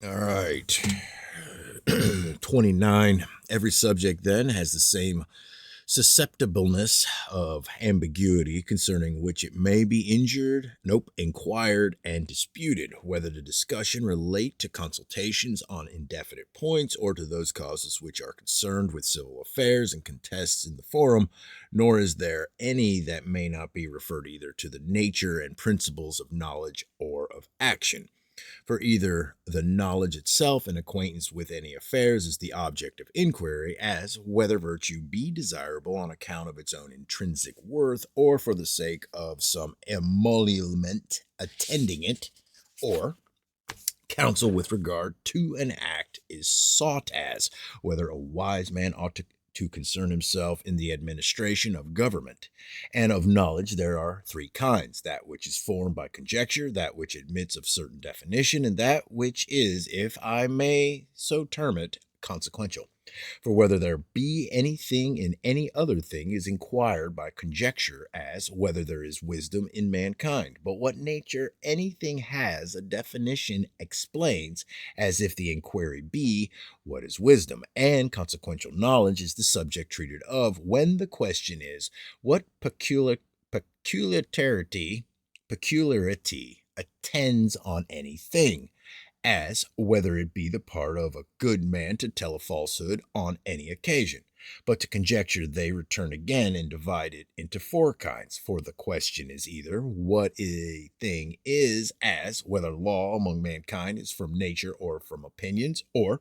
All right. 29. Every subject then has the same susceptibleness of ambiguity concerning which it may be inquired, and disputed, whether the discussion relate to consultations on indefinite points or to those causes which are concerned with civil affairs and contests in the forum, nor is there any that may not be referred either to the nature and principles of knowledge or of action. For either the knowledge itself and acquaintance with any affairs is the object of inquiry, as whether virtue be desirable on account of its own intrinsic worth, or for the sake of some emolument attending it, or counsel with regard to an act is sought, as whether a wise man ought to concern himself in the administration of government. And of knowledge there are three kinds: that which is formed by conjecture, that which admits of certain definition, and that which is, if I may so term it, consequential. For whether there be anything in any other thing is inquired by conjecture, as whether there is wisdom in mankind. But what nature anything has, a definition explains, as if the inquiry be, what is wisdom? And consequential knowledge is the subject treated of, when the question is, what peculiarity attends on anything, as whether it be the part of a good man to tell a falsehood on any occasion. But to conjecture they return again and divide it into four kinds. For the question is either what a thing is, as whether law among mankind is from nature or from opinions, or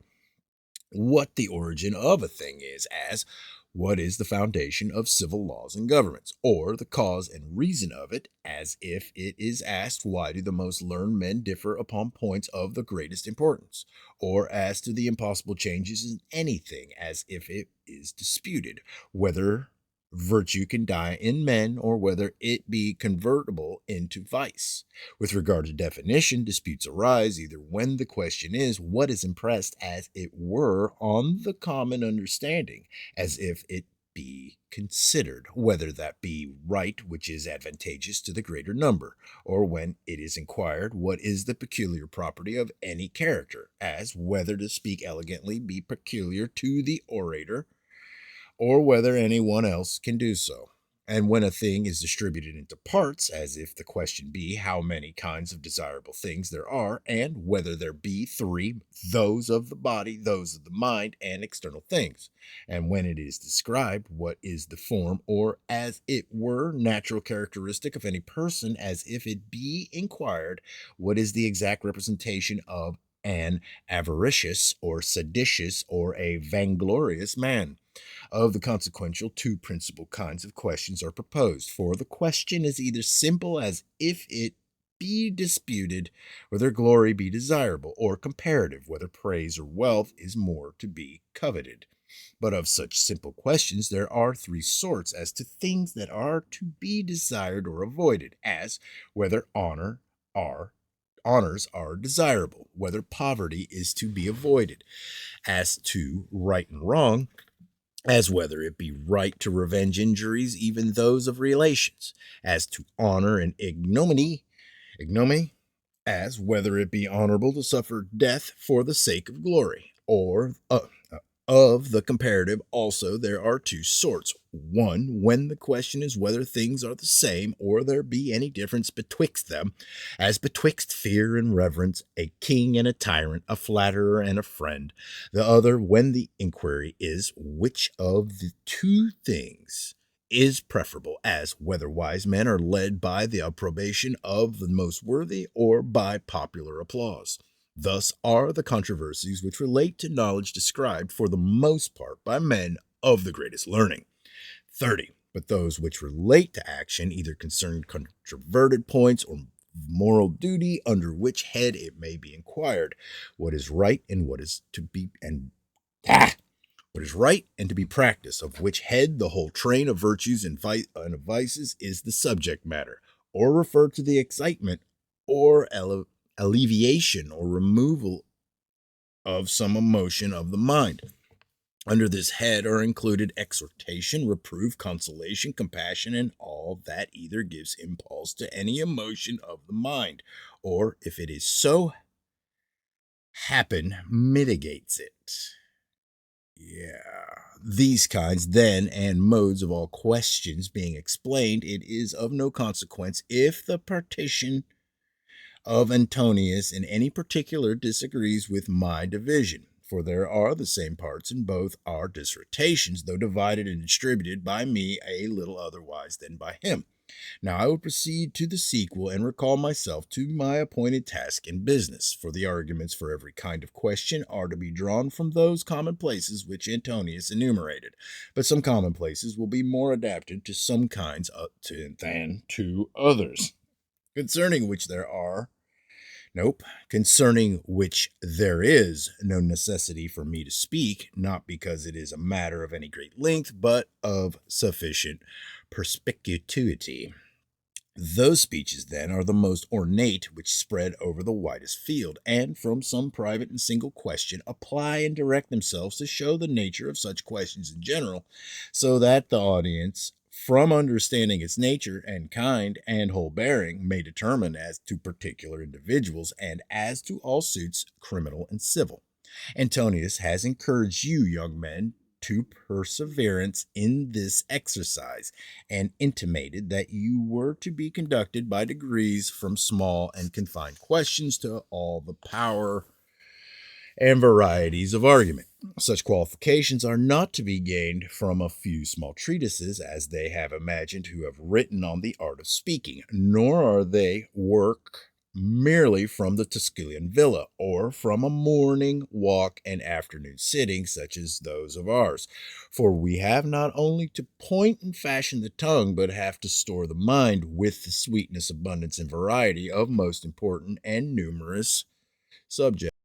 what the origin of a thing is, as what is the foundation of civil laws and governments, or the cause and reason of it, as if it is asked why do the most learned men differ upon points of the greatest importance, or as to the impossible changes in anything, as if it is disputed whether virtue can die in men, or whether it be convertible into vice. With regard to definition, disputes arise either when the question is what is impressed as it were on the common understanding, as if it be considered, whether that be right which is advantageous to the greater number, or when it is inquired what is the peculiar property of any character, as whether to speak elegantly be peculiar to the orator, or whether anyone else can do so. And when a thing is distributed into parts, as if the question be how many kinds of desirable things there are, and whether there be three, those of the body, those of the mind, and external things. And when it is described what is the form, or as it were natural characteristic of any person, as if it be inquired what is the exact representation of an avaricious or seditious or a vainglorious man. Of the consequential, two principal kinds of questions are proposed. For the question is either simple, as if it be disputed whether glory be desirable, or comparative, whether praise or wealth is more to be coveted. But of such simple questions there are three sorts: as to things that are to be desired or avoided, as whether honors are desirable, whether poverty is to be avoided; as to right and wrong, as whether it be right to revenge injuries, even those of relations; as to honor and ignominy, as whether it be honorable to suffer death for the sake of glory; or of the comparative also there are two sorts: one, when the question is whether things are the same, or there be any difference betwixt them, as betwixt fear and reverence, a king and a tyrant, a flatterer and a friend; the other, when the inquiry is which of the two things is preferable, as whether wise men are led by the approbation of the most worthy, or by popular applause. Thus are the controversies which relate to knowledge described for the most part by men of the greatest learning. 30. But those which relate to action either concern controverted points or moral duty, under which head it may be inquired what is right and what is right and to be practiced, of which head the whole train of virtues and vices is the subject matter, or refer to the excitement or alleviation or removal of some emotion of the mind. Under this head are included exhortation, reproof, consolation, compassion, and all that either gives impulse to any emotion of the mind, or if it is so happen mitigates it. Yeah. These kinds, then, and modes of all questions being explained, it is of no consequence if the partition of Antonius in any particular disagrees with my division, for there are the same parts in both our dissertations, though divided and distributed by me a little otherwise than by him. Now I will proceed to the sequel and recall myself to my appointed task and business, for the arguments for every kind of question are to be drawn from those commonplaces which Antonius enumerated, but some commonplaces will be more adapted to some kinds than to others, concerning which there are concerning which there is no necessity for me to speak, not because it is a matter of any great length, but of sufficient perspicuity. Those speeches, then, are the most ornate which spread over the widest field, and from some private and single question apply and direct themselves to show the nature of such questions in general, so that the audience, from understanding its nature and kind and whole bearing, may determine as to particular individuals and as to all suits, criminal and civil. Antonius has encouraged you, young men, to perseverance in this exercise, and intimated that you were to be conducted by degrees from small and confined questions to all the power and varieties of argument. Such qualifications are not to be gained from a few small treatises, as they have imagined who have written on the art of speaking, nor are they work merely from the Tusculan villa, or from a morning walk and afternoon sitting, such as those of ours. For we have not only to point and fashion the tongue, but have to store the mind with the sweetness, abundance, and variety of most important and numerous subjects.